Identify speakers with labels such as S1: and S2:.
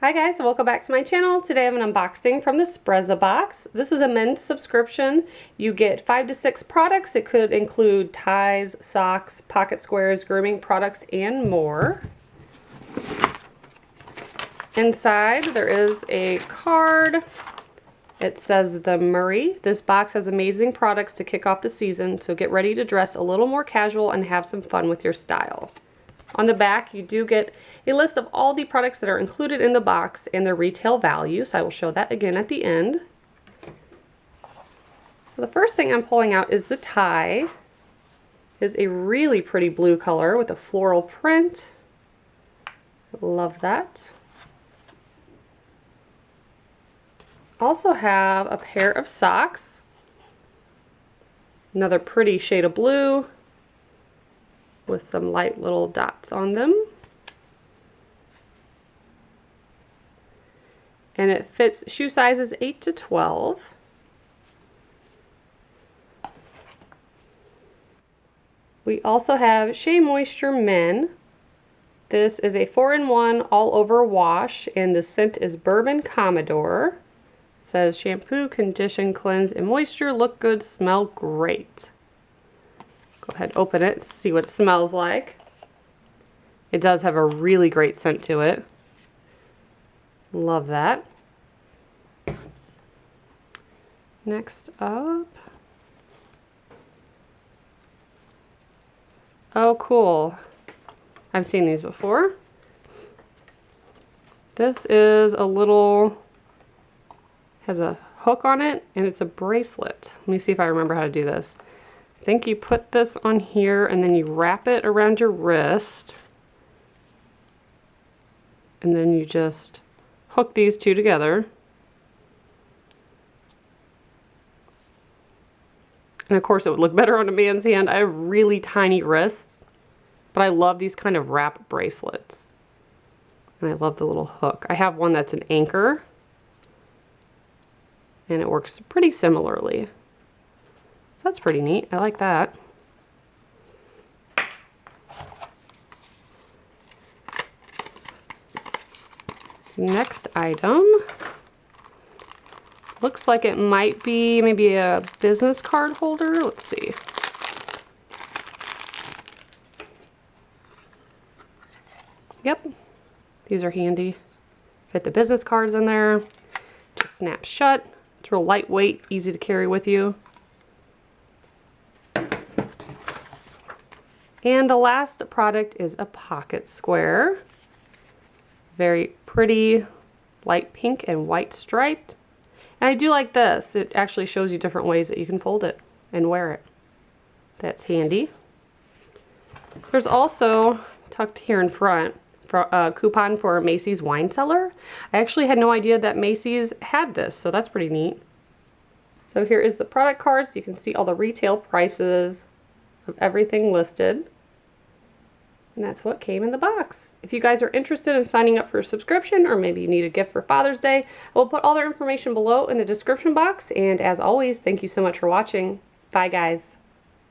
S1: Hi guys, welcome back to my channel. Today I have an unboxing from the SprezzaBox. This is a men's subscription. You get 5 to 6 products. It could include ties, socks, pocket squares, grooming products, and more. Inside there is a card. It says the Murray. This box has amazing products to kick off the season, so get ready to dress a little more casual and have some fun with your style. On the back, you do get a list of all the products that are included in the box and their retail value, so I will show that again at the end. So the first thing I'm pulling out is the tie. It is a really pretty blue color with a floral print. Love that. Also have a pair of socks. Another pretty shade of blue with some light little dots on them. And it fits shoe sizes 8 to 12. We also have Shea Moisture Men. This is a 4-in-1 all-over wash, and the scent is Bourbon Commodore. It says shampoo, condition, cleanse, and moisture. Look good, smell great. Go ahead, open it, see what it smells like. It does have a really great scent to it. Love that. Next up. Oh, cool. I've seen these before. This is a little, has a hook on it, and it's a bracelet. Let me see if I remember how to do this. I think you put this on here and then you wrap it around your wrist. And then you just hook these two together. And of course it would look better on a man's hand. I have really tiny wrists, but I love these kind of wrap bracelets. And I love the little hook. I have one that's an anchor, and it works pretty similarly. That's pretty neat. I like that. Next item looks like it might be maybe a business card holder. Let's see. Yep, these are handy. Fit the business cards in there. Just snap shut. It's real lightweight, easy to carry with you. And the last product is a pocket square. Very pretty, light pink and white striped. And I do like this. It actually shows you different ways that you can fold it and wear it. That's handy. There's also, tucked here in front, a coupon for a Macy's wine cellar. I actually had no idea that Macy's had this, so that's pretty neat. So here is the product card, so you can see all the retail prices of everything listed. And that's what came in the box. If you guys are interested in signing up for a subscription, or maybe you need a gift for Father's Day, I will put all their information below in the description box. And as always, thank you so much for watching. Bye guys.